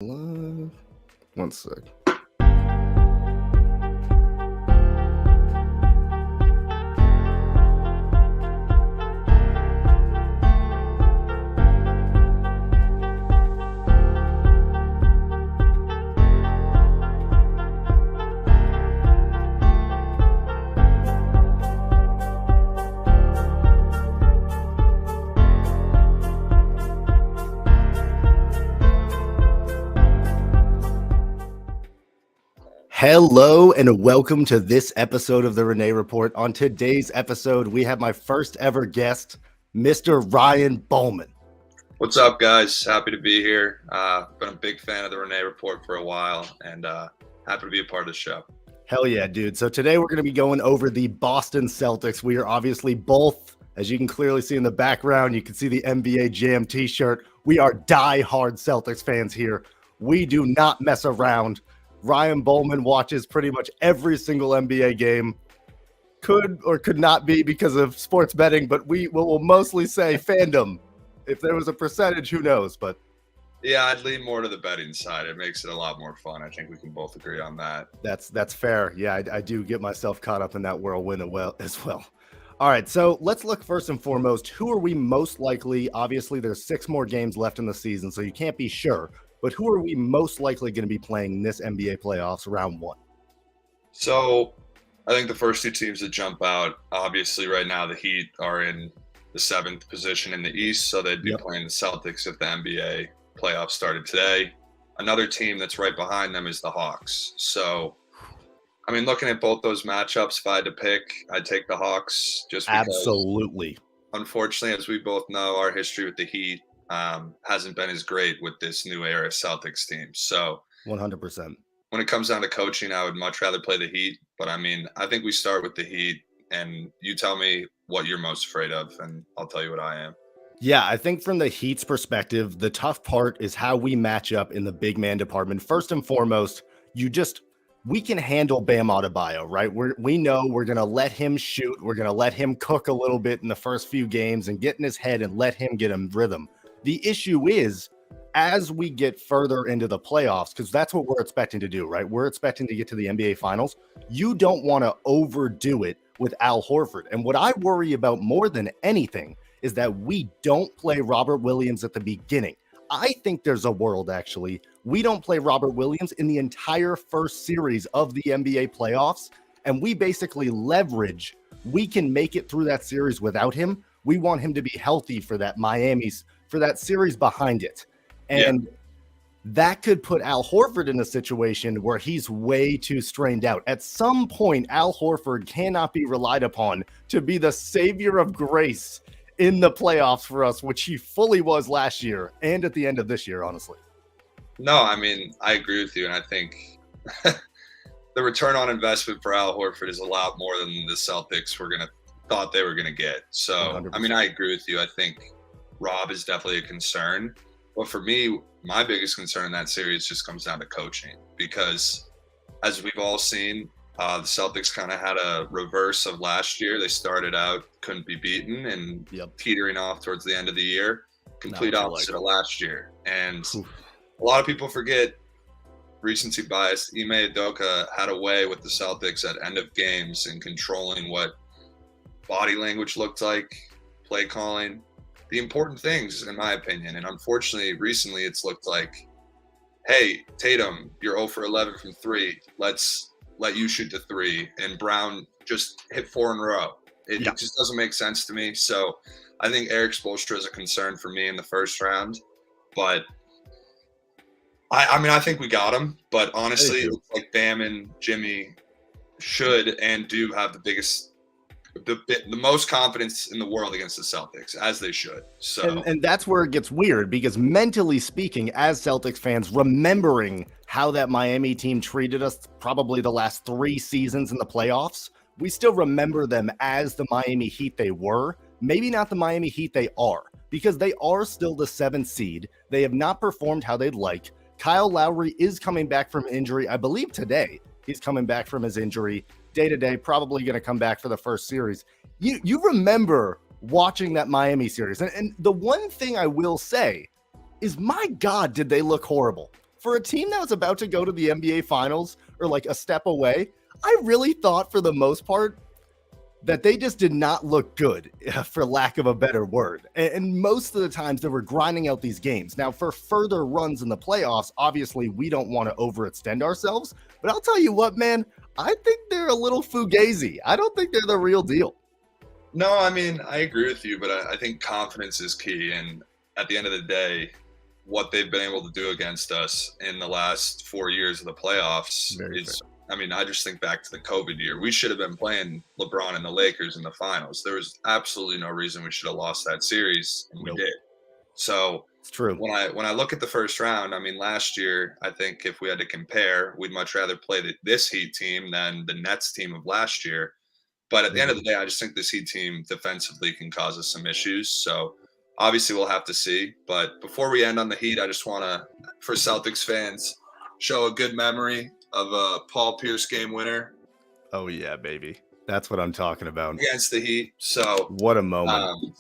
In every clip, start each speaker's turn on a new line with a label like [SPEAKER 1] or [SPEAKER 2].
[SPEAKER 1] Live. One sec. Hello and welcome to this episode of the Renee Report. On today's episode, we have my first ever guest, Mr. Ryan Bollman.
[SPEAKER 2] What's up, guys? Happy to be here. Been a big fan of the Renee Report for a while, and happy to be a part of the show.
[SPEAKER 1] Hell yeah, dude. So today we're going to be going over the Boston Celtics. We are obviously both, as you can clearly see in the background, you can see the NBA Jam t-shirt. We are die-hard Celtics fans here. We do not mess around. Ryan Bollman watches pretty much every single NBA game. Could or could not be because of sports betting, but we will mostly say fandom. If there was a percentage, who knows? But
[SPEAKER 2] yeah, I'd lean more to the betting side. It makes it a lot more fun. I think we can both agree on that.
[SPEAKER 1] That's fair. Yeah, I do get myself caught up in that whirlwind as well. All right, so let's look first and foremost. Who are we most likely? Obviously, there's 6 more games left in the season, so you can't be sure. But who are we most likely going to be playing this NBA playoffs round 1?
[SPEAKER 2] So I think the first 2 teams that jump out, obviously right now the Heat are in the 7th position in the East, so they'd be playing the Celtics if the NBA playoffs started today. Another team that's right behind them is the Hawks. So, I mean, looking at both those matchups, if I had to pick, I'd take the Hawks just because.
[SPEAKER 1] Absolutely.
[SPEAKER 2] Unfortunately, as we both know, our history with the Heat hasn't been as great with this new era Celtics team. So
[SPEAKER 1] 100%.
[SPEAKER 2] When it comes down to coaching, I would much rather play the Heat. But I mean, I think we start with the Heat, and you tell me what you're most afraid of, and I'll tell you what I am.
[SPEAKER 1] Yeah, I think from the Heat's perspective, the tough part is how we match up in the big man department. First and foremost, we can handle Bam Adebayo, right? We know we're going to let him shoot. We're going to let him cook a little bit in the first few games and get in his head and let him get in rhythm. The issue is, as we get further into the playoffs, because that's what we're expecting to do, right? We're expecting to get to the NBA Finals. You don't want to overdo it with Al Horford. And what I worry about more than anything is that we don't play Robert Williams at the beginning. I think there's a world, actually, we don't play Robert Williams in the entire first series of the NBA playoffs, and we basically leverage, we can make it through that series without him. We want him to be healthy for that for that series behind it. And that could put Al Horford in a situation where he's way too strained out. At some point, Al Horford cannot be relied upon to be the savior of grace in the playoffs for us, which he fully was last year and at the end of this year, honestly.
[SPEAKER 2] No, I mean, I agree with you. And I think the return on investment for Al Horford is a lot more than the Celtics thought they were going to get. So, 100%. I mean, I agree with you. I think Rob is definitely a concern. But for me, my biggest concern in that series just comes down to coaching, because as we've all seen, the Celtics kind of had a reverse of last year. They started out, couldn't be beaten, and teetering off towards the end of the year. Complete opposite of last year. And a lot of people forget, recency bias, Ime Udoka had a way with the Celtics at end of games in controlling what body language looked like, play calling, the important things, in my opinion. And unfortunately, recently it's looked like, hey, Tatum, you're 0 for 11 from 3. Let's let you shoot the 3. And Brown just hit 4 in a row. It just doesn't make sense to me. So I think Eric Spoelstra is a concern for me in the first round. But I mean, I think we got him. But honestly, it looks like Bam and Jimmy should and do have the most confidence in the world against the Celtics, as they should. So,
[SPEAKER 1] and that's where it gets weird, because mentally speaking, as Celtics fans, remembering how that Miami team treated us probably the last 3 seasons in the playoffs, we still remember them as the Miami Heat they were. Maybe not the Miami Heat they are, because they are still the 7th seed. They have not performed how they'd like. Kyle Lowry is coming back from injury. I believe today he's coming back from his injury. Day-to-day, probably going to come back for the first series. You remember watching that Miami series. And the one thing I will say is, my God, did they look horrible. for a team that was about to go to the NBA Finals or like a step away, I really thought for the most part that they just did not look good, for lack of a better word. And most of the times they were grinding out these games. Now, for further runs in the playoffs, obviously we don't want to overextend ourselves. But I'll tell you what, man, I think they're a little fugazi. I don't think they're the real deal.
[SPEAKER 2] No, I mean, I agree with you, but I think confidence is key. And at the end of the day, what they've been able to do against us in the last 4 years of the playoffs is fair. I mean, I just think back to the COVID year. We should have been playing LeBron and the Lakers in the finals. There was absolutely no reason we should have lost that series, and we did. So
[SPEAKER 1] it's true.
[SPEAKER 2] When I look at the first round, I mean, last year, I think if we had to compare, we'd much rather play this Heat team than the Nets team of last year. But at the end of the day, I just think this Heat team defensively can cause us some issues. So obviously we'll have to see. But before we end on the Heat, I just want to, for Celtics fans, show a good memory of a Paul Pierce game winner.
[SPEAKER 1] Oh yeah, baby. That's what I'm talking about.
[SPEAKER 2] Against the Heat. So
[SPEAKER 1] what a moment.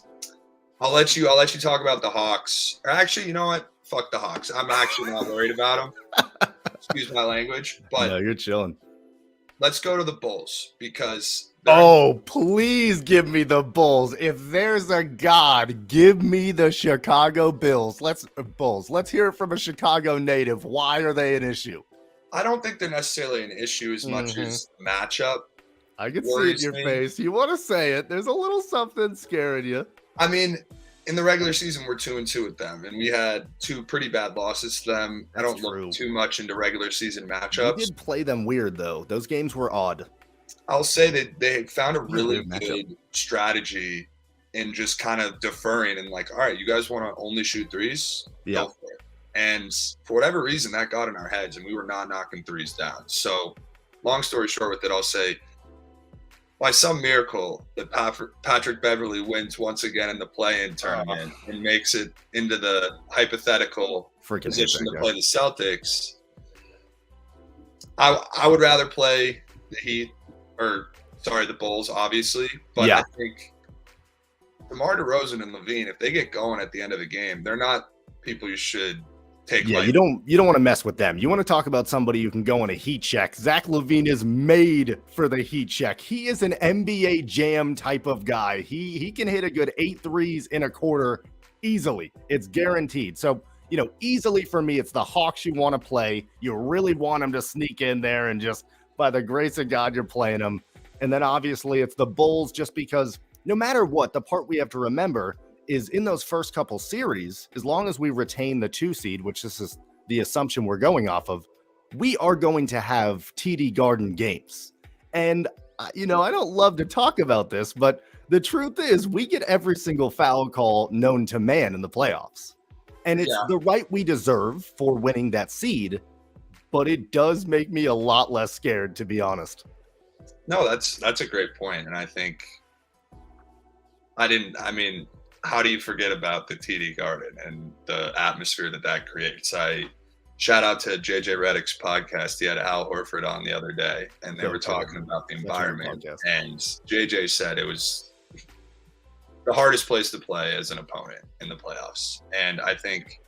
[SPEAKER 2] I'll let you talk about the Hawks. Or actually, you know what? Fuck the Hawks. I'm actually not worried about them. Excuse my language. But
[SPEAKER 1] no, you're chilling.
[SPEAKER 2] Let's go to the Bulls because
[SPEAKER 1] please give me the Bulls. If there's a God, give me the Chicago Bulls. Let's hear it from a Chicago native. Why are they an issue?
[SPEAKER 2] I don't think they're necessarily an issue as much as matchup.
[SPEAKER 1] I can see it in your face. You want to say it. There's a little something scaring you.
[SPEAKER 2] I mean, in the regular season, we're 2-2 with them, and we had 2 pretty bad losses to them. I don't look too much into regular season matchups.
[SPEAKER 1] We did play them weird, though. Those games were odd.
[SPEAKER 2] I'll say that they found a really good strategy in just kind of deferring and like, all right, you guys want to only shoot threes?
[SPEAKER 1] Yeah.
[SPEAKER 2] Go for it. And for whatever reason, that got in our heads, and we were not knocking threes down. So long story short with it, I'll say, by some miracle, that Patrick Beverley wins once again in the play-in tournament and makes it into the hypothetical position to play the Celtics. I would rather play the Bulls, obviously, but I think DeMar DeRozan and Levine, if they get going at the end of the game, they're not people you should take.
[SPEAKER 1] Yeah, you don't want to mess with them. You want to talk about somebody who can go on a heat check. Zach LaVine is made for the heat check. He is an NBA Jam type of guy. He can hit a good 8 threes in a quarter easily. It's guaranteed. So, easily for me, it's the Hawks you want to play. You really want them to sneak in there and just, by the grace of God, you're playing them. And then obviously it's the Bulls, just because no matter what, the part we have to remember is in those first couple series, as long as we retain the 2 seed, which this is the assumption we're going off of, we are going to have TD Garden games. And, I don't love to talk about this, but the truth is we get every single foul call known to man in the playoffs. And it's the right we deserve for winning that seed, but it does make me a lot less scared, to be honest.
[SPEAKER 2] No, that's a great point. And I think how do you forget about the TD Garden and the atmosphere that creates? I shout out to JJ Redick's podcast. He had Al Horford on the other day, and they were talking about the environment. And JJ said it was the hardest place to play as an opponent in the playoffs. And I think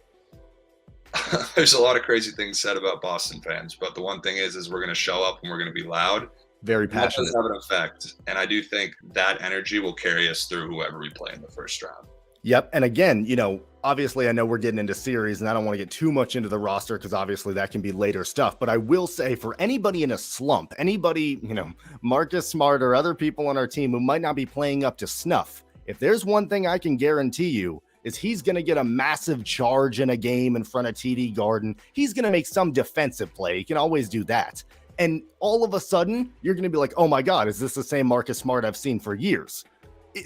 [SPEAKER 2] there's a lot of crazy things said about Boston fans, but the one thing is we're going to show up and we're going to be loud.
[SPEAKER 1] Very passionate.
[SPEAKER 2] That does have an effect. And I do think that energy will carry us through whoever we play in the first round.
[SPEAKER 1] Yep. And again, obviously I know we're getting into series and I don't want to get too much into the roster because obviously that can be later stuff. But I will say for anybody in a slump, anybody, Marcus Smart or other people on our team who might not be playing up to snuff, if there's one thing I can guarantee you is he's going to get a massive charge in a game in front of TD Garden. He's going to make some defensive play. He can always do that. And all of a sudden, you're going to be like, oh my God, is this the same Marcus Smart I've seen for years?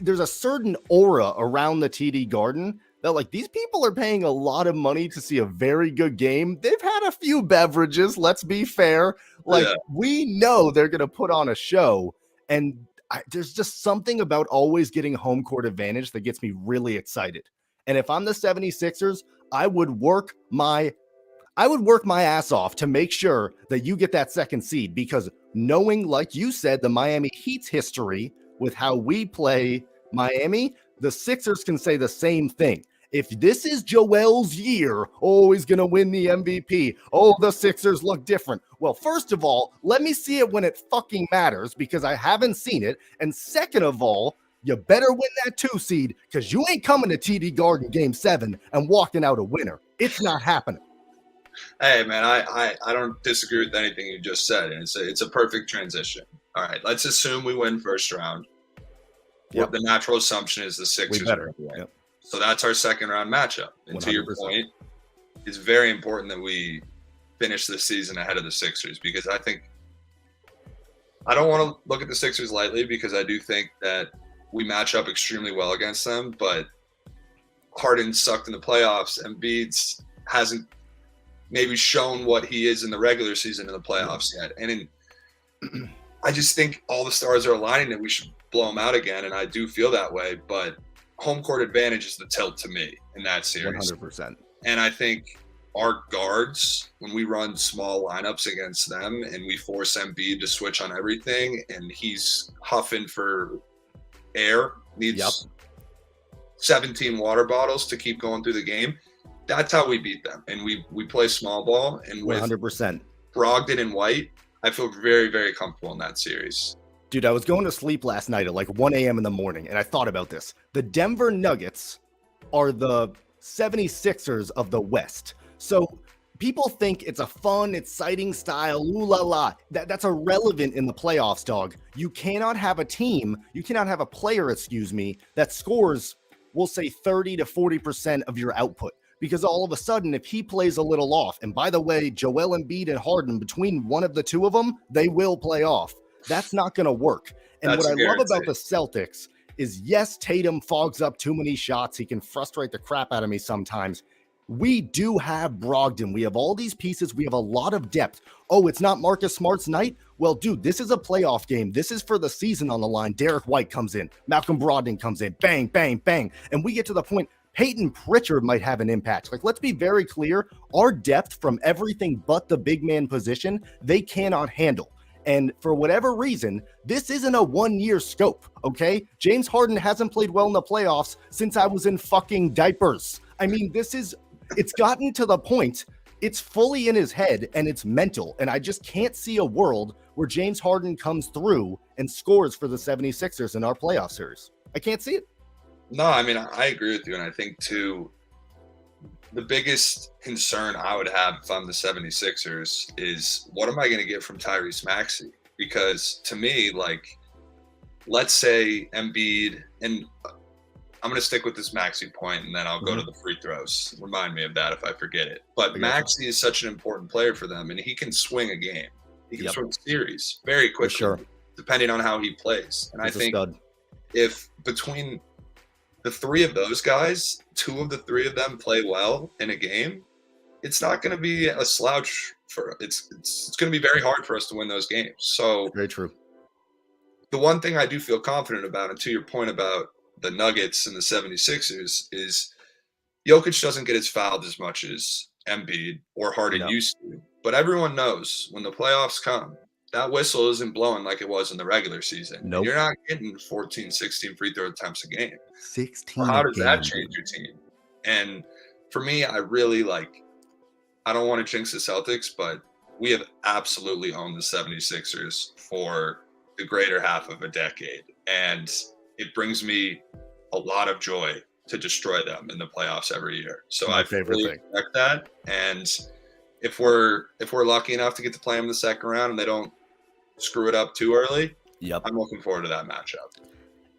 [SPEAKER 1] There's a certain aura around the TD Garden that like these people are paying a lot of money to see a very good game. They've had a few beverages, let's be fair. We know they're going to put on a show. And there's just something about always getting home court advantage that gets me really excited. And if I'm the 76ers, I would work my ass off to make sure that you get that second seed, because knowing, like you said, the Miami Heat's history with how we play Miami, the Sixers can say the same thing. If this is Joel's year, oh, he's going to win the MVP. Oh, the Sixers look different. Well, first of all, let me see it when it fucking matters because I haven't seen it. And second of all, you better win that 2 seed because you ain't coming to TD Garden Game 7 and walking out a winner. It's not happening.
[SPEAKER 2] Hey, man, I don't disagree with anything you just said. And it's a perfect transition. All right, let's assume we win first round. Yep. The natural assumption is the Sixers.
[SPEAKER 1] We better. Yep.
[SPEAKER 2] So that's our second round matchup. And 100%. To your point, it's very important that we finish this season ahead of the Sixers because I don't want to look at the Sixers lightly because I do think that we match up extremely well against them. But Harden sucked in the playoffs. Embiid hasn't maybe shown what he is in the regular season in the playoffs yet. And I just think all the stars are aligning that we should blow them out again. And I do feel that way. But home court advantage is the tilt to me in that series.
[SPEAKER 1] 100%.
[SPEAKER 2] And I think our guards, when we run small lineups against them and we force Embiid to switch on everything and he's huffing for air, needs 17 water bottles to keep going through the game, that's how we beat them. And we play small ball. And with
[SPEAKER 1] 100%.
[SPEAKER 2] Brogdon and White, I feel very, very comfortable in that series.
[SPEAKER 1] Dude, I was going to sleep last night at like 1 a.m. in the morning, and I thought about this. The Denver Nuggets are the 76ers of the West. So people think it's a fun, exciting style, ooh la la. That's irrelevant in the playoffs, dog. You cannot have a player, that scores, we'll say 30 to 40% of your output. Because all of a sudden, if he plays a little off, and by the way, Joel Embiid and Harden, between one of the two of them, they will play off. That's not going to work. And what I love about the Celtics is, yes, Tatum fogs up too many shots. He can frustrate the crap out of me sometimes. We do have Brogdon. We have all these pieces. We have a lot of depth. Oh, it's not Marcus Smart's night? Well, dude, this is a playoff game. This is for the season on the line. Derek White comes in. Malcolm Brogdon comes in. Bang, bang, bang. And we get to the point Peyton Pritchard might have an impact. Like, let's be very clear. Our depth from everything but the big man position, they cannot handle. And for whatever reason, this isn't a 1-year scope, okay? James Harden hasn't played well in the playoffs since I was in fucking diapers. I mean, it's gotten to the point, it's fully in his head and it's mental. And I just can't see a world where James Harden comes through and scores for the 76ers in our playoff series. I can't see it.
[SPEAKER 2] No, I mean, I agree with you. And I think, too, the biggest concern I would have if I'm the 76ers is what am I going to get from Tyrese Maxey? Because to me, like, let's say Embiid, and I'm going to stick with this Maxey point and then I'll go to the free throws. Remind me of that if I forget it. But Maxey is such an important player for them and he can swing a game. He can swing a series very quickly, depending on how he plays. And I think if between the three of those guys, 2 of the 3 of them play well in a game, it's not going to be a slouch for it's going to be very hard for us to win those games. So
[SPEAKER 1] very true.
[SPEAKER 2] The one thing I do feel confident about, and to your point about the Nuggets and the 76ers, is Jokic doesn't get his fouled as much as Embiid or Harden used to. But everyone knows when the playoffs come, that whistle isn't blowing like it was in the regular season.
[SPEAKER 1] Nope.
[SPEAKER 2] You're not getting 14, 16 free throw attempts a game.
[SPEAKER 1] 16.
[SPEAKER 2] How does that change your team? And for me, I really I don't want to jinx the Celtics, but we have absolutely owned the 76ers for the greater half of a decade. And it brings me a lot of joy to destroy them in the playoffs every year. So I really expect that. And if we're lucky enough to get to play them in the second round and they don't screw it up too early, I'm looking forward to that matchup.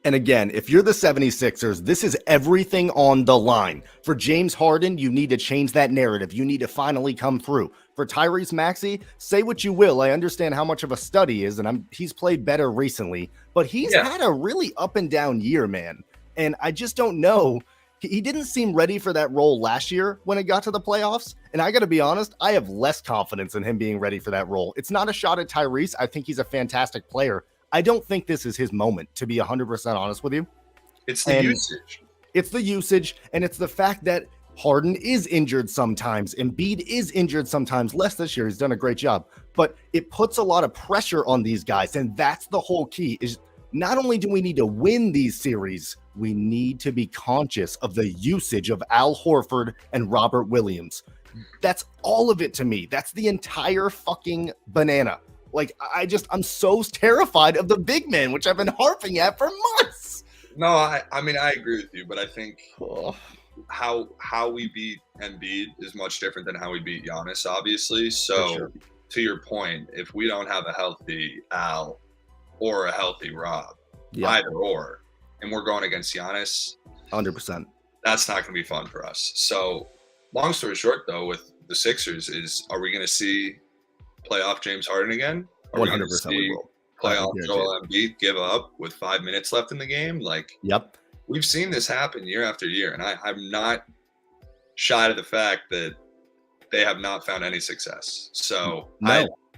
[SPEAKER 1] And again, if you're the 76ers, this is everything on the line. For James Harden, you need to change that narrative. You need to finally come through. For Tyrese Maxey, say what you will. I understand how much of a stud he is, and he's played better recently, but he's had a really up and down year, man. And I just don't know. He didn't seem ready for that role last year when it got to the playoffs. And I got to be honest, I have less confidence in him being ready for that role. It's not a shot at Tyrese. I think he's a fantastic player. I don't think this is his moment, to be 100% honest with you.
[SPEAKER 2] It's the usage.
[SPEAKER 1] It's the usage, and it's the fact that Harden is injured sometimes. Embiid is injured sometimes. Less this year. He's done a great job. But it puts a lot of pressure on these guys, and that's the whole key, is not only do we need to win these series, we need to be conscious of the usage of Al Horford and Robert Williams. That's all of it to me. That's the entire fucking banana. Like, I'm so terrified of the big man, which I've been harping at for months.
[SPEAKER 2] No, I mean, I agree with you, but I think how we beat Embiid is much different than how we beat Giannis, obviously. So, to your point, if we don't have a healthy Al or a healthy Rob, either or, and we're going against Giannis,
[SPEAKER 1] 100%,
[SPEAKER 2] that's not going to be fun for us. So, long story short, though, with the Sixers are we going to see playoff James Harden again? Are
[SPEAKER 1] 100% we will.
[SPEAKER 2] Playoff Joel Embiid give up with 5 minutes left in the game? Like, we've seen this happen year after year, and I'm not shy of the fact that they have not found any success. So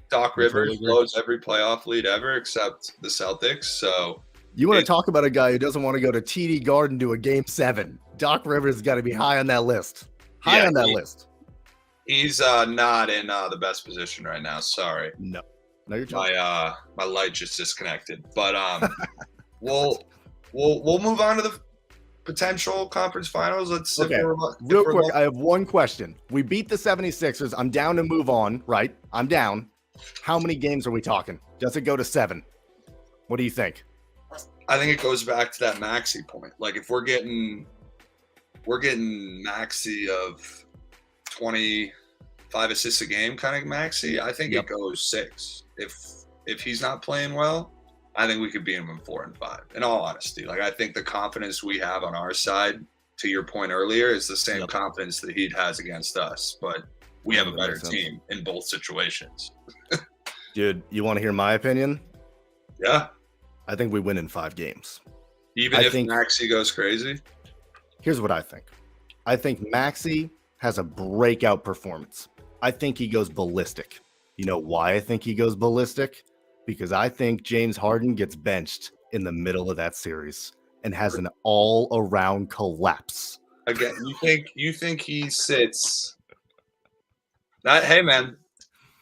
[SPEAKER 2] Doc Rivers blows every playoff lead ever except the Celtics. So
[SPEAKER 1] you want to talk about a guy who doesn't want to go to TD Garden to a Game 7? Doc Rivers has got to be high on that list. On that list.
[SPEAKER 2] He's not in the best position right now. Sorry.
[SPEAKER 1] No, you're joking.
[SPEAKER 2] My light just disconnected. But we'll move on to the potential conference finals.
[SPEAKER 1] Real quick, I have one question. We beat the 76ers. I'm down to move on, right? I'm down. How many games are we talking? Does it go to 7? What do you think?
[SPEAKER 2] I think it goes back to that Maxey point. Like, if we're getting Maxey of 25 assists a game kind of Maxey, I think it goes 6. If he's not playing well, I think we could beat him in 4 and 5. In all honesty, like, I think the confidence we have on our side, to your point earlier, is the same confidence the Heat has against us, but we have a better team in both situations.
[SPEAKER 1] Dude, you want to hear my opinion?
[SPEAKER 2] Yeah.
[SPEAKER 1] I think we win in 5 games.
[SPEAKER 2] Even if Maxey goes crazy?
[SPEAKER 1] Here's what I think. I think Maxey has a breakout performance. I think he goes ballistic. You know why I think he goes ballistic? Because I think James Harden gets benched in the middle of that series and has an all-around collapse.
[SPEAKER 2] Again, you think he sits? Hey, man,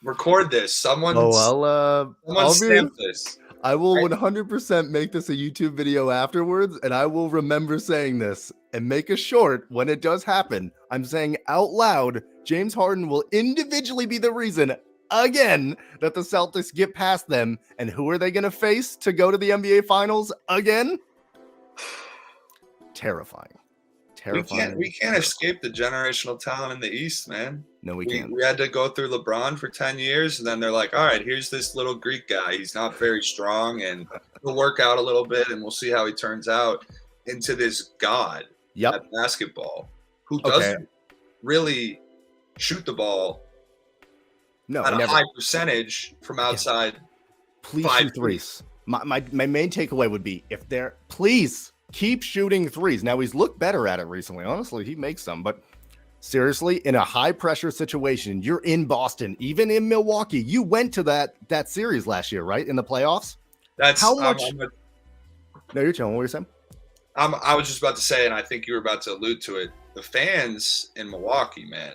[SPEAKER 2] record this. Someone stamp this.
[SPEAKER 1] I will 100% make this a YouTube video afterwards, and I will remember saying this and make a short when it does happen. I'm saying out loud, James Harden will individually be the reason again that the Celtics get past them. And who are they going to face to go to the NBA Finals again? Terrifying.
[SPEAKER 2] We can't escape the generational talent in the East, man.
[SPEAKER 1] No, we can't.
[SPEAKER 2] We had to go through LeBron for 10 years, and then they're like, all right, here's this little Greek guy. He's not very strong, and he'll work out a little bit, and we'll see how he turns out, into this god at basketball who doesn't really shoot the ball at a high percentage from outside.
[SPEAKER 1] Please shoot threes. My main takeaway would be, if they're please keep shooting threes. Now, he's looked better at it recently. Honestly, he makes some, but seriously, in a high pressure situation, you're in Boston, even in Milwaukee. You went to that series last year, right? In the playoffs.
[SPEAKER 2] That's
[SPEAKER 1] how much. No, you're telling me what you're saying.
[SPEAKER 2] I was just about to say, and I think you were about to allude to it. The fans in Milwaukee, man,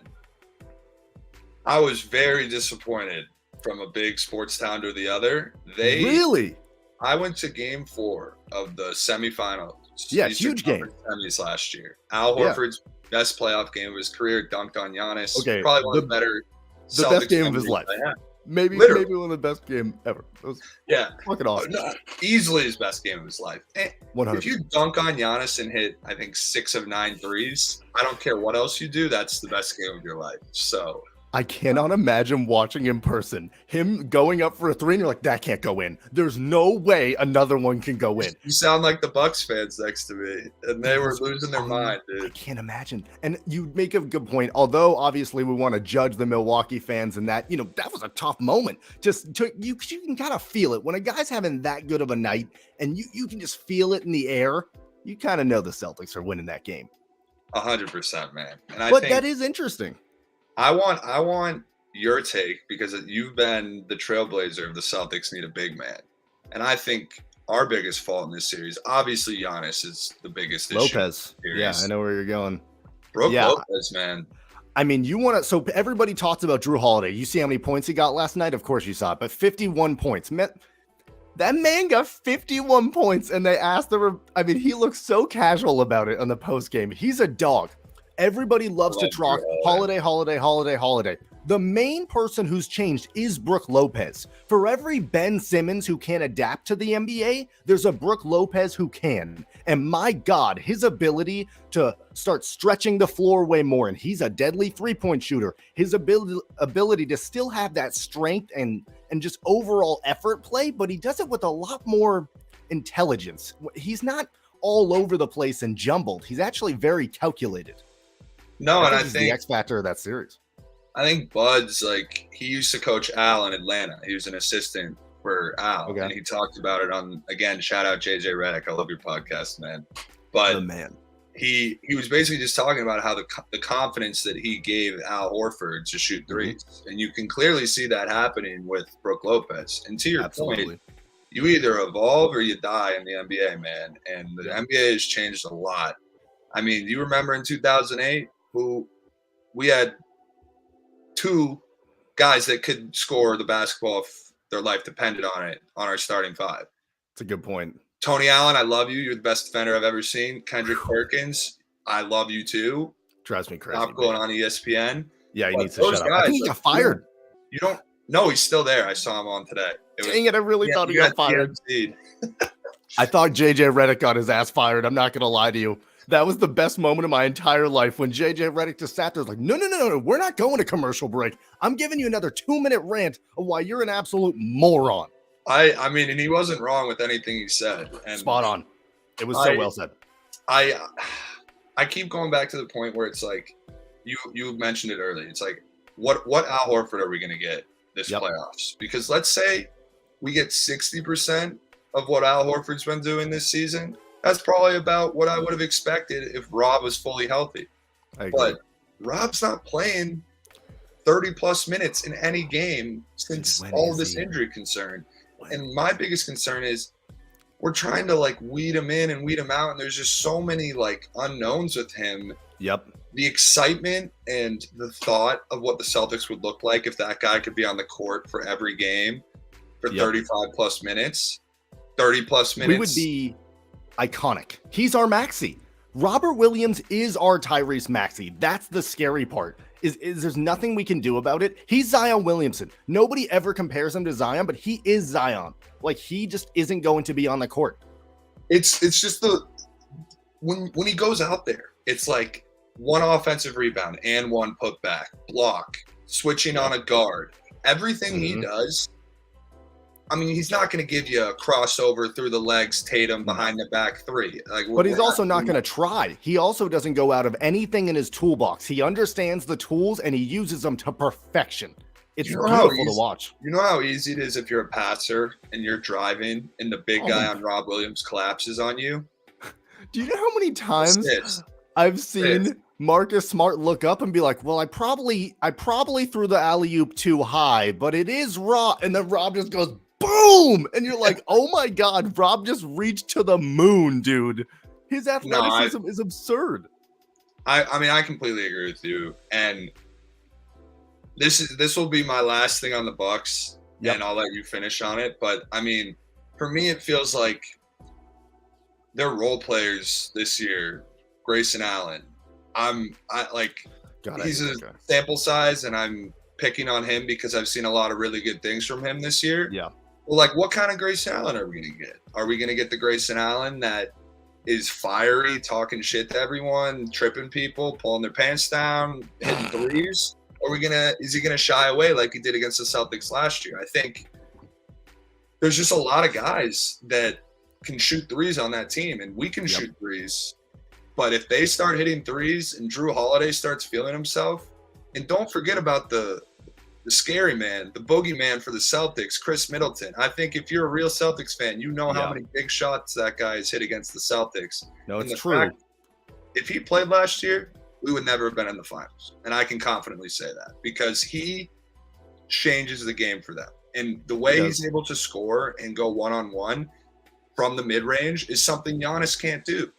[SPEAKER 2] I was very disappointed from a big sports town to the other.
[SPEAKER 1] Really?
[SPEAKER 2] I went to Game 4 of the semifinals.
[SPEAKER 1] Yeah, huge game.
[SPEAKER 2] Semis last year. Al Horford's best playoff game of his career, dunked on Giannis.
[SPEAKER 1] Okay,
[SPEAKER 2] probably one of the better.
[SPEAKER 1] The best game of his life. Maybe one of the best game ever. It was fucking awesome.
[SPEAKER 2] No, easily his best game of his life.
[SPEAKER 1] 100%.
[SPEAKER 2] If you dunk on Giannis and hit, I think, 6 of 9 threes, I don't care what else you do. That's the best game of your life. So
[SPEAKER 1] I cannot imagine watching in person, him going up for a 3, and you're like, that can't go in. There's no way another one can go in.
[SPEAKER 2] You sound like the Bucks fans next to me, and they were losing their mind, dude.
[SPEAKER 1] I can't imagine. And you make a good point. Although, obviously, we want to judge the Milwaukee fans, and that, that was a tough moment. You can kind of feel it. When a guy's having that good of a night, and you can just feel it in the air, you kind of know the Celtics are winning that game.
[SPEAKER 2] 100%, man. And
[SPEAKER 1] I think that is interesting.
[SPEAKER 2] I want your take, because you've been the trailblazer of the Celtics need a big man. And I think our biggest fault in this series, obviously Giannis is the biggest issue.
[SPEAKER 1] Lopez. Yeah, I know where you're going.
[SPEAKER 2] Lopez, man.
[SPEAKER 1] I mean, so everybody talks about Drew Holiday. You see how many points he got last night? Of course you saw it, but 51 points. That man got 51 points, and they asked he looks so casual about it on the post game. He's a dog. Everybody loves to talk Holiday. The main person who's changed is Brook Lopez. For every Ben Simmons who can't adapt to the NBA, there's a Brook Lopez who can. And my God, his ability to start stretching the floor way more, and he's a deadly three-point shooter. His ability to still have that strength and just overall effort play, but he does it with a lot more intelligence. He's not all over the place and jumbled. He's actually very calculated.
[SPEAKER 2] No, and I
[SPEAKER 1] he's
[SPEAKER 2] think
[SPEAKER 1] the X factor of that series.
[SPEAKER 2] I think Bud's like, he used to coach Al in Atlanta. He was an assistant for Al, and he talked about it on, again, shout out JJ Redick. I love your podcast, man. But
[SPEAKER 1] the man.
[SPEAKER 2] He was basically just talking about how the confidence that he gave Al Horford to shoot threes, and you can clearly see that happening with Brook Lopez. And to your point, you either evolve or you die in the NBA, man. And the NBA has changed a lot. I mean, you remember in 2008, who we had two guys that could score the basketball if their life depended on it on our starting five.
[SPEAKER 1] That's a good point.
[SPEAKER 2] Tony Allen, I love you. You're the best defender I've ever seen. Kendrick Perkins, I love you too.
[SPEAKER 1] Drives me crazy.
[SPEAKER 2] Stop going on ESPN.
[SPEAKER 1] Yeah, he needs to shut up. I think he got fired.
[SPEAKER 2] You don't? No, he's still there. I saw him on today.
[SPEAKER 1] Dang it, I really thought he got fired. I thought JJ Redick got his ass fired. I'm not going to lie to you. That was the best moment of my entire life when JJ Redick just sat there like, no, we're not going to commercial break. I'm giving you another 2-minute rant of why you're an absolute moron.
[SPEAKER 2] I mean, and he wasn't wrong with anything he said. And
[SPEAKER 1] spot on. It was so well said.
[SPEAKER 2] I keep going back to the point where it's like, you mentioned it earlier. It's like, what Al Horford are we going to get this playoffs? Because let's say we get 60% of what Al Horford's been doing this season. That's probably about what I would have expected if Rob was fully healthy. But Rob's not playing 30-plus minutes in any game since all of this injury concern. And my biggest concern is we're trying to, like, weed him in and weed him out, and there's just so many, like, unknowns with him.
[SPEAKER 1] Yep.
[SPEAKER 2] The excitement and the thought of what the Celtics would look like if that guy could be on the court for every game for 35-plus minutes, 30-plus minutes.
[SPEAKER 1] We would be iconic. He's our Maxey. Robert Williams is our Tyrese Maxey. That's the scary part. Is there's nothing we can do about it. He's Zion Williamson. Nobody ever compares him to Zion, but he is Zion. Like, he just isn't going to be on the court.
[SPEAKER 2] It's just when he goes out there, it's like one offensive rebound and one put back, block, switching on a guard. Everything he does, I mean, he's not going to give you a crossover through the legs, Tatum behind the back three.
[SPEAKER 1] But he's also not going to try. He also doesn't go out of anything in his toolbox. He understands the tools and he uses them to perfection. It's beautiful to watch.
[SPEAKER 2] You know how easy it is if you're a passer and you're driving and the big guy on Rob Williams collapses on you?
[SPEAKER 1] Do you know how many times I've seen Marcus Smart look up and be like, well, I probably threw the alley-oop too high, but it is Rob. And then Rob just goes, boom! And you're like, oh my God, Rob just reached to the moon, dude. His athleticism is absurd.
[SPEAKER 2] I mean, I completely agree with you. And this will be my last thing on the Bucks, and I'll let you finish on it. But I mean, for me, it feels like they're role players this year. Grayson Allen. He's a sample size, and I'm picking on him because I've seen a lot of really good things from him this year.
[SPEAKER 1] Yeah.
[SPEAKER 2] Well, like, what kind of Grayson Allen are we going to get? Are we going to get the Grayson Allen that is fiery, talking shit to everyone, tripping people, pulling their pants down, hitting threes? Or is he going to shy away like he did against the Celtics last year? I think there's just a lot of guys that can shoot threes on that team, and we can shoot threes. But if they start hitting threes and Drew Holiday starts feeling himself, and don't forget about the scary man, the boogeyman for the Celtics, Chris Middleton. I think if you're a real Celtics fan, you know how many big shots that guy has hit against the Celtics.
[SPEAKER 1] No, it's true.
[SPEAKER 2] If he played last year, we would never have been in the finals. And I can confidently say that because he changes the game for them. And the way he's able to score and go one-on-one from the mid-range is something Giannis can't do.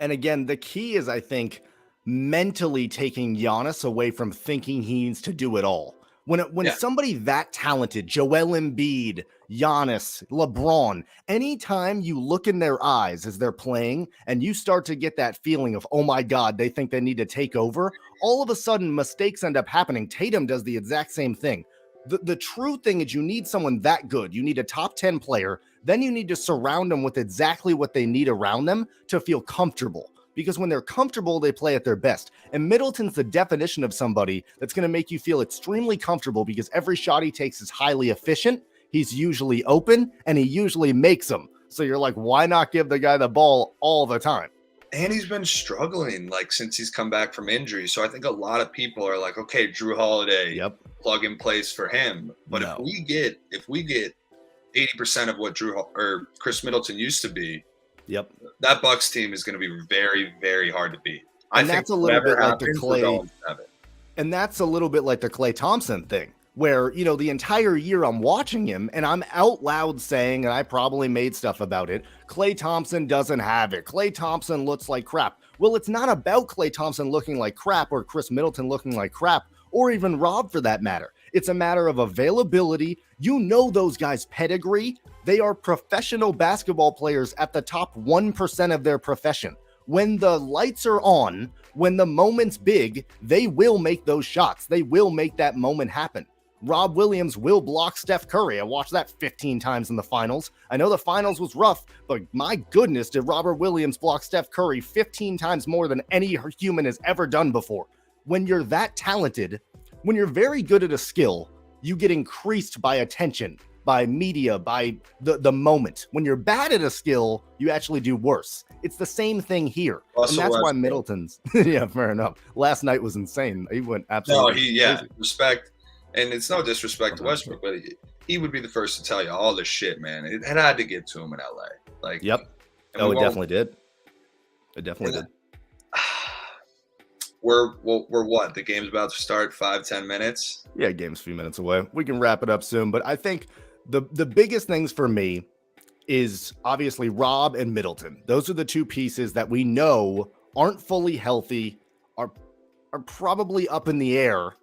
[SPEAKER 1] And again, the key is, I think, mentally taking Giannis away from thinking he needs to do it all. When somebody that talented, Joel Embiid, Giannis, LeBron, anytime you look in their eyes as they're playing and you start to get that feeling of, oh my God, they think they need to take over, all of a sudden mistakes end up happening. Tatum does the exact same thing. The true thing is you need someone that good. You need a top 10 player. Then you need to surround them with exactly what they need around them to feel comfortable. Because when they're comfortable, they play at their best. And Middleton's the definition of somebody that's going to make you feel extremely comfortable because every shot he takes is highly efficient. He's usually open and he usually makes them. So you're like, why not give the guy the ball all the time?
[SPEAKER 2] And he's been struggling like since he's come back from injury. So I think a lot of people are like, okay, Drew Holiday, plug in place for him. But if we get 80% of what Drew or Chris Middleton used to be, that Bucks team is going to be very, very hard to beat.
[SPEAKER 1] And that's a little bit like the Klay. And that's a little bit like the Klay Thompson thing, where, you know, the entire year I'm watching him and I'm out loud saying, and I probably made stuff about it, Klay Thompson doesn't have it. Klay Thompson looks like crap. Well, it's not about Klay Thompson looking like crap or Chris Middleton looking like crap or even Rob for that matter. It's a matter of availability. You know those guys' pedigree. They are professional basketball players at the top 1% of their profession. When the lights are on, when the moment's big, they will make those shots. They will make that moment happen. Rob Williams will block Steph Curry. I watched that 15 times in the finals. I know the finals was rough, but my goodness, did Robert Williams block Steph Curry 15 times more than any human has ever done before. When you're that talented, when you're very good at a skill, you get increased by attention, by media, by the moment. When you're bad at a skill, you actually do worse. It's the same thing here. And that's why Middleton's, yeah, fair enough. Last night was insane. He went absolutely crazy.
[SPEAKER 2] Respect. And it's no disrespect to Westbrook, but he would be the first to tell you all this shit, man. It had to get to him in LA. Like,
[SPEAKER 1] it definitely did. It definitely did.
[SPEAKER 2] We're what? The game's about to start 5-10 minutes.
[SPEAKER 1] Yeah, game's a few minutes away. We can wrap it up soon. But I think the biggest things for me is obviously Rob and Middleton. Those are the two pieces that we know aren't fully healthy, are probably up in the air.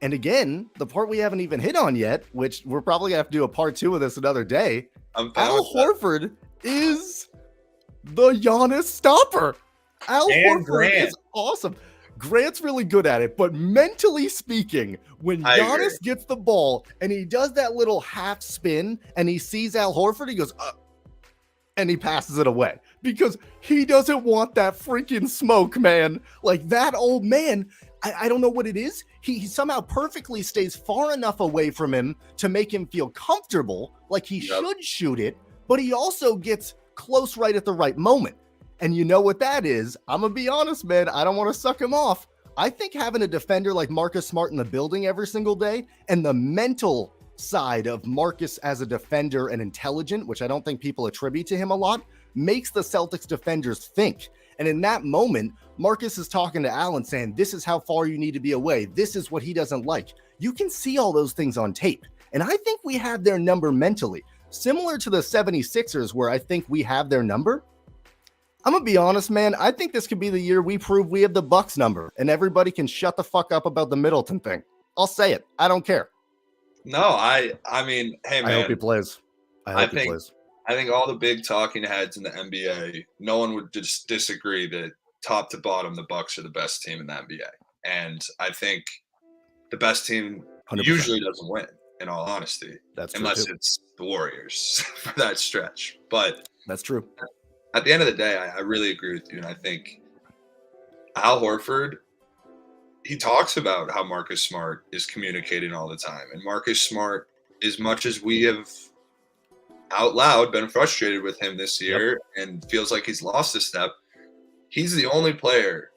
[SPEAKER 1] And again, the part we haven't even hit on yet, which we're probably gonna have to do a part 2 of this another day. Al Horford is the Giannis stopper. Al Horford is awesome. Grant's really good at it, but mentally speaking, when Giannis gets the ball and he does that little half spin and he sees Al Horford, he goes, and he passes it away because he doesn't want that freaking smoke, man. Like that old man, I don't know what it is. He somehow perfectly stays far enough away from him to make him feel comfortable, like he should shoot it, but he also gets close right at the right moment. And you know what that is? I'm going to be honest, man. I don't want to suck him off. I think having a defender like Marcus Smart in the building every single day and the mental side of Marcus as a defender and intelligent, which I don't think people attribute to him a lot, makes the Celtics defenders think. And in that moment, Marcus is talking to Allen saying, this is how far you need to be away. This is what he doesn't like. You can see all those things on tape. And I think we have their number mentally. Similar to the 76ers, where I think we have their number. I'm going to be honest, man. I think this could be the year we prove we have the Bucks number and everybody can shut the fuck up about the Middleton thing. I'll say it. I don't care.
[SPEAKER 2] No, I mean, hey, man.
[SPEAKER 1] I hope he plays. I
[SPEAKER 2] think all the big talking heads in the NBA, no one would just disagree that top to bottom, the Bucks are the best team in the NBA. And I think the best team 100%. Usually doesn't win, in all honesty.
[SPEAKER 1] That's true
[SPEAKER 2] unless
[SPEAKER 1] too.
[SPEAKER 2] It's the Warriors for that stretch. But
[SPEAKER 1] that's true.
[SPEAKER 2] At the end of the day, I really agree with you. And I think Al Horford, he talks about how Marcus Smart is communicating all the time. And Marcus Smart, as much as we have out loud been frustrated with him this year and feels like he's lost a step, he's the only player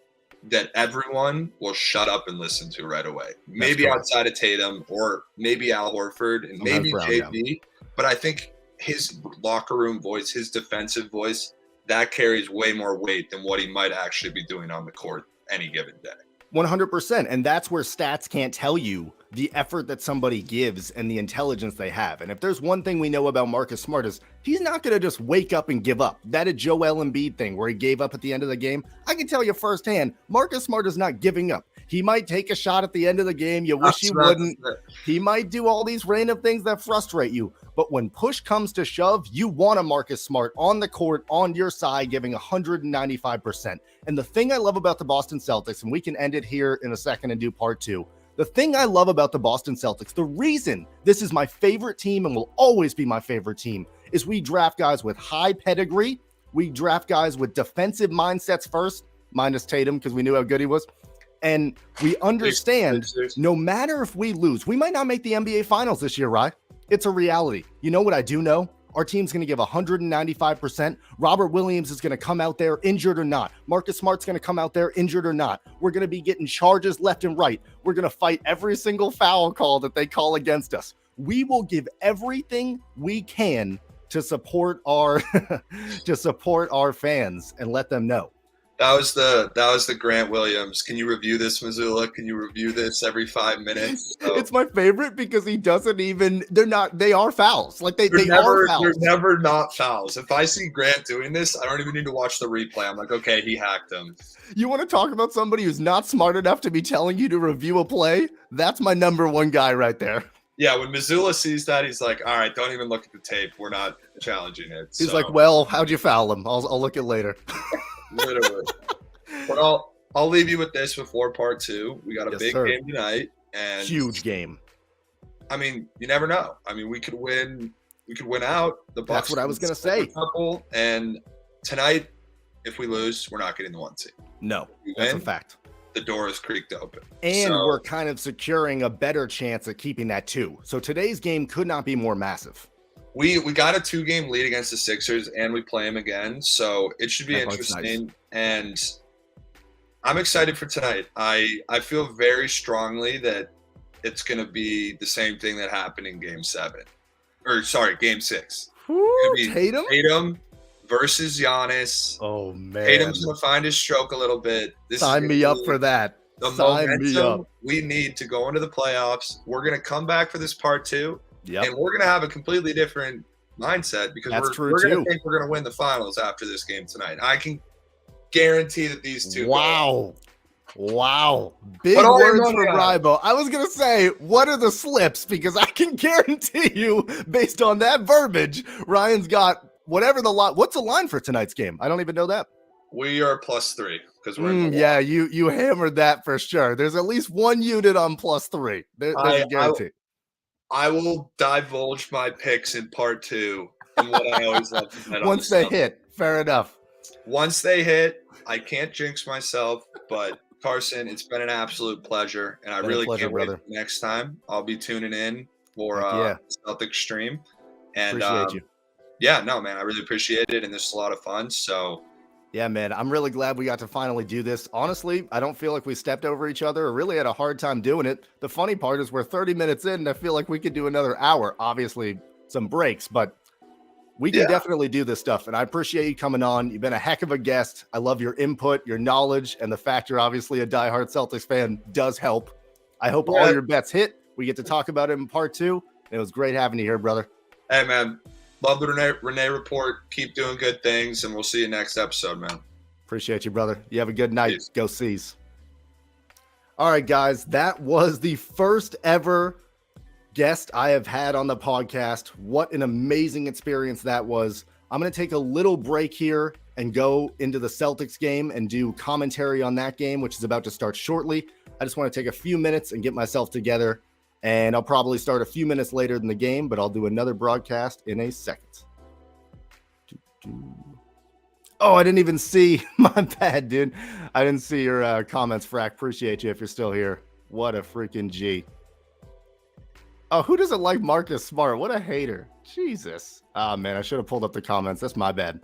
[SPEAKER 2] that everyone will shut up and listen to right away. Maybe outside of Tatum or maybe Al Horford and maybe JB. But I think his locker room voice, his defensive voice, that carries way more weight than what he might actually be doing on the court any given day.
[SPEAKER 1] 100%. And that's where stats can't tell you the effort that somebody gives and the intelligence they have. And if there's one thing we know about Marcus Smart is he's not going to just wake up and give up. That a Joel Embiid thing where he gave up at the end of the game. I can tell you firsthand, Marcus Smart is not giving up. He might take a shot at the end of the game. You wish he wouldn't. He might do all these random things that frustrate you. But when push comes to shove, you want a Marcus Smart on the court, on your side, giving 195%. And the thing I love about the Boston Celtics, and we can end it here in a second and do part two. The thing I love about the Boston Celtics, the reason this is my favorite team and will always be my favorite team, is we draft guys with high pedigree. We draft guys with defensive mindsets first, minus Tatum, because we knew how good he was. And we understand no matter if we lose, we might not make the NBA Finals this year, right? It's a reality. You know what I do know? Our team's going to give 195%. Robert Williams is going to come out there injured or not. Marcus Smart's going to come out there injured or not. We're going to be getting charges left and right. We're going to fight every single foul call that they call against us. We will give everything we can to support our fans and let them know.
[SPEAKER 2] That was the Grant Williams. Can you review this, Missoula? Can you review this every 5 minutes? So,
[SPEAKER 1] it's my favorite because he doesn't even. They are fouls. Like they are fouls.
[SPEAKER 2] They're never not fouls. If I see Grant doing this, I don't even need to watch the replay. I'm like, okay, he hacked him.
[SPEAKER 1] You want to talk about somebody who's not smart enough to be telling you to review a play? That's my number one guy right there.
[SPEAKER 2] Yeah, when Missoula sees that, he's like, all right, don't even look at the tape. We're not challenging it.
[SPEAKER 1] He's like, well, how'd you foul him? I'll look at later.
[SPEAKER 2] Literally. But I'll leave you with this before part two. We got a big game tonight, and
[SPEAKER 1] huge game.
[SPEAKER 2] I mean, you never know. I mean, we could win out. The Bucks.
[SPEAKER 1] That's what I was gonna say.
[SPEAKER 2] Couple, and tonight, if we lose, we're not getting the 1 seed.
[SPEAKER 1] No, that's a fact.
[SPEAKER 2] The door is creaked open,
[SPEAKER 1] and we're kind of securing a better chance at keeping that 2. So today's game could not be more massive.
[SPEAKER 2] We got a 2-game lead against the Sixers, and we play them again, so it should be interesting. Nice. And I'm excited for tonight. I feel very strongly that it's going to be the same thing that happened in Game 6. Tatum versus Giannis.
[SPEAKER 1] Oh man,
[SPEAKER 2] Tatum's going to find his stroke a little bit.
[SPEAKER 1] Sign me up for that.
[SPEAKER 2] The momentum we need to go into the playoffs. We're going to come back for this part 2. Yep. And we're going to have a completely different mindset because we're going to think we're going to win the finals after this game tonight. I can guarantee that these two.
[SPEAKER 1] Wow. Big words from Rybo. I was going to say, what are the slips? Because I can guarantee you, based on that verbiage, Ryan's got whatever the line. What's the line for tonight's game? I don't even know that.
[SPEAKER 2] We are +3 because we're in the
[SPEAKER 1] yeah, you hammered that for sure. There's at least one unit on +3. There's a guarantee.
[SPEAKER 2] I will divulge my picks in part 2 and what I always love to bet
[SPEAKER 1] once they hit. Fair enough.
[SPEAKER 2] Once they hit, I can't jinx myself, but Carson, it's been an absolute pleasure, and I really can't wait for next time. I'll be tuning in for Celtics stream. And
[SPEAKER 1] appreciate you.
[SPEAKER 2] Yeah, no, man, I really appreciate it, and this is a lot of fun. So
[SPEAKER 1] yeah, man, I'm really glad we got to finally do this. Honestly, I don't feel like we stepped over each other or really had a hard time doing it. The funny part is we're 30 minutes in, and I feel like we could do another hour. Obviously, some breaks, but we can definitely do this stuff. And I appreciate you coming on. You've been a heck of a guest. I love your input, your knowledge, and the fact you're obviously a diehard Celtics fan does help. I hope all your bets hit. We get to talk about it in part 2. It was great having you here, brother.
[SPEAKER 2] Hey, man. Love the Renee Report. Keep doing good things, and we'll see you next episode, man.
[SPEAKER 1] Appreciate you, brother. You have a good night. Peace. Go C's. All right, guys. That was the first ever guest I have had on the podcast. What an amazing experience that was. I'm going to take a little break here and go into the Celtics game and do commentary on that game, which is about to start shortly. I just want to take a few minutes and get myself together. And I'll probably start a few minutes later than the game, but I'll do another broadcast in a second. Oh, I didn't even see. My bad, dude. I didn't see your comments, Frack. Appreciate you if you're still here. What a freaking G. Oh, who doesn't like Marcus Smart? What a hater. Jesus. Oh, man, I should have pulled up the comments. That's my bad.